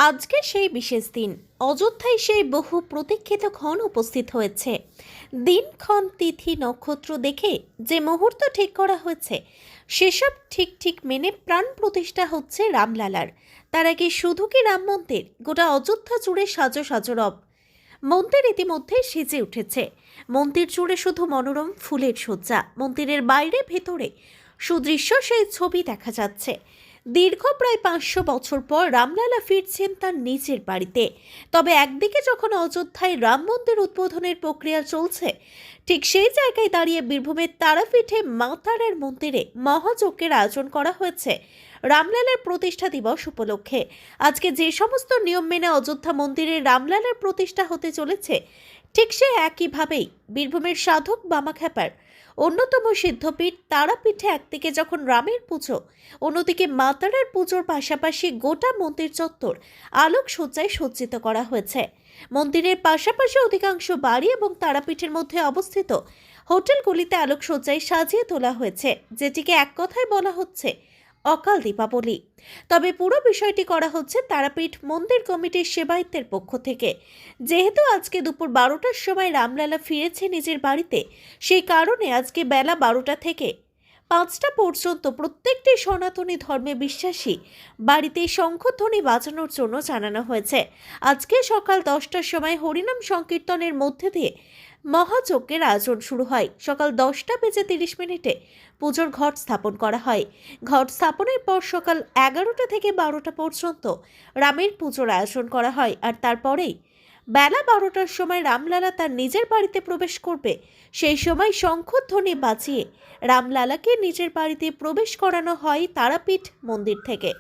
আজকে সেই বিশেষ দিন। অযোধ্যায় সেই বহু প্রতীক্ষিত ক্ষণ উপস্থিত হয়েছে। দিনক্ষণ তিথি নক্ষত্র দেখে যে মুহূর্ত ঠিক করা হয়েছে সেসব ঠিক মেনে প্রাণ প্রতিষ্ঠা হচ্ছে রামলালার। তার আগে শুধু কি রাম মন্দির, গোটা অযোধ্যা জুড়ে সাজো সাজো রব। মন্দির ইতিমধ্যে সেজে উঠেছে। মন্দির জুড়ে শুধু মনোরম ফুলের সজ্জা। মন্দিরের বাইরে ভেতরে সুদৃশ্য সেই ছবি দেখা যাচ্ছে। দীর্ঘ প্রায় 500 বছর পর রামলালা ফিরছেন তার নিজের বাড়িতে। তবে একদিকে যখন অযোধ্যায় রাম মন্দির উদ্বোধনের প্রক্রিয়া চলছে, ঠিক সেই জায়গায় দাঁড়িয়ে বীরভূমের তারাপীঠে মা তারার মন্দিরে মহাযজ্ঞের আয়োজন করা হয়েছে রামলালার প্রতিষ্ঠা দিবস উপলক্ষে। আজকে যে সমস্ত নিয়ম মেনে অযোধ্যা মন্দিরে রামলালার প্রতিষ্ঠা হতে চলেছে, ঠিক সে একইভাবেই বীরভূমের সাধক বামাখ্যাপার অন্যতম সিদ্ধপীঠ তারাপীঠে একদিকে যখন রামের পুজো, অন্যদিকে মা তারার পুজোর পাশাপাশি গোটা মন্দির চত্বর আলোকসজ্জায় সজ্জিত করা হয়েছে। মন্দিরের পাশাপাশি অধিকাংশ বাড়ি এবং তারাপীঠের মধ্যে অবস্থিত হোটেলগুলিতে আলোকসজ্জায় সাজিয়ে তোলা হয়েছে, যেটিকে এক কথায় বলা হচ্ছে অকাল দীপাবলি। তবে পুরো বিষয়টি করা হচ্ছে তারাপীঠ মন্দির কমিটির সেবায়িতের পক্ষ থেকে। যেহেতু আজকে দুপুর 12টার সময় রামলালা ফিরেছে নিজের বাড়িতে, সেই কারণে আজকে বেলা 12টা থেকে 5টা পর্যন্ত প্রত্যেকটি সনাতনী ধর্মে বিশ্বাসী বাড়িতে শঙ্খধ্বনি বাজানোর জন্য জানানো হয়েছে। আজকে সকাল 10টার সময় হরিনাম সংকীর্তনের মধ্যে দিয়ে মহাযজ্ঞের আয়োজন শুরু হয়। সকাল 10:30 পুজোর ঘট স্থাপন করা হয়। ঘট স্থাপনের পর সকাল 11টা থেকে 12টা পর্যন্ত রামের পুজোর আয়োজন করা হয়। আর তারপরেই বেলা 12টার সময় রামলালা তার নিজের বাড়িতে প্রবেশ করবে। সেই সময় শঙ্খধ্বনি বাজিয়ে রামলালাকে নিজের বাড়িতে প্রবেশ করানো হয় তারাপীঠ মন্দির থেকে।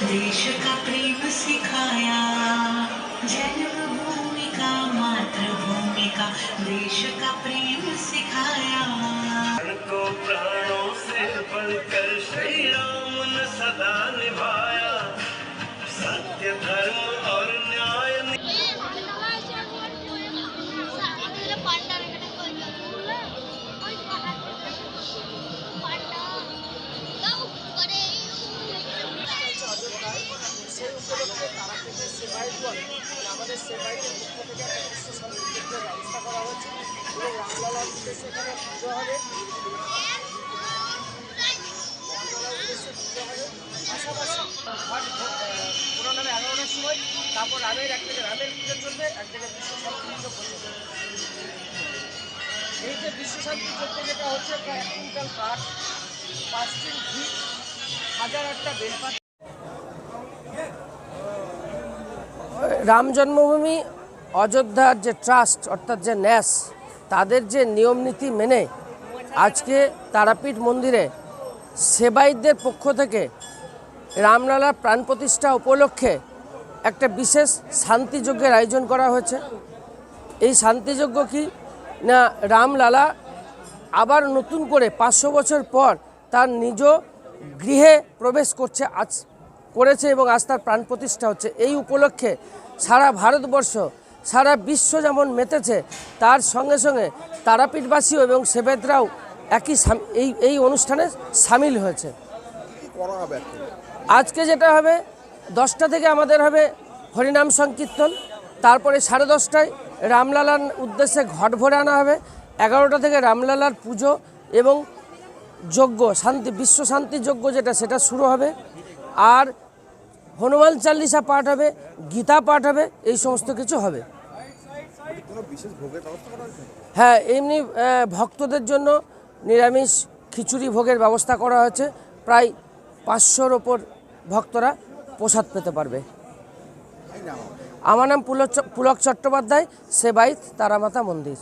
देश का प्रेम सिखाया, जन्मभूमि का मातृभूमि का देश का प्रेम सिखाया। को प्राणों से बढ़कर श्री राम ने सदा निभाया, सत्य धर्म और न्याय। সেই উপলক্ষে তারাপীঠের সেবায়তগণ আমাদের সেবায়তের পক্ষ থেকে একটা বিশ্ব শান্তিযজ্ঞের ব্যবস্থা করা হচ্ছে এবং রামলালার উদ্দেশ্যে এখানে পুজো হবে। রামলালার উদ্দেশ্যে পুজো হবে, পাশাপাশি পুরো নামে 11টার সময়, তারপর রামের একদিকে রামের পুজো চলবে, একদিকে বিশ্ব শান্তিযজ্ঞ চলবে। এই যে বিশ্ব শান্তিযজ্ঞ যেটা হচ্ছে প্রায় 1 কুইন্টাল কাঠ, 5 টিন ঘি, 1008টা বেলপাতা। রাম জন্মভূমি অযোধ্যার যে ট্রাস্ট অর্থাৎ যে ন্যাস, তাদের যে নিয়ম নীতি মেনে আজকে তারাপীঠ মন্দিরে সেবায়িতদের পক্ষ থেকে রামলালার প্রাণ প্রতিষ্ঠা উপলক্ষে একটা বিশেষ শান্তিযজ্ঞের আয়োজন করা হয়েছে। এই শান্তিযজ্ঞ কি না, রামলালা আবার নতুন করে 500 বছর পর তার নিজ গৃহে প্রবেশ করেছে এবং আজ তার প্রাণ প্রতিষ্ঠা হচ্ছে। এই উপলক্ষে সারা ভারতবর্ষ, সারা বিশ্ব যেমন মেতেছে, তার সঙ্গে সঙ্গে তারাপীঠবাসীও এবং সেবায়তরাও এই অনুষ্ঠানে সামিল হয়েছে। আজকে যেটা হবে 10টা থেকে আমাদের হবে হরিনাম সংকীর্তন, তারপরে 10:30টায় রামলালার উদ্দেশ্যে ঘট ভরে আনা হবে, 11টা থেকে রামলালার পুজো এবং যজ্ঞ শান্তি বিশ্ব শান্তি যজ্ঞ যেটা সেটা শুরু হবে, আর হনুমান চালিসা পাঠ হবে, গীতা পাঠ হবে, এই সমস্ত কিছু হবে। হ্যাঁ, এমনি ভক্তদের জন্য নিরামিষ খিচুড়ি ভোগের ব্যবস্থা করা হয়েছে। প্রায় 500-র ওপর ভক্তরা প্রসাদ পেতে পারবে। আমার নাম পুলক চট্টোপাধ্যায়, সেবাইত তারামাতা মন্দির।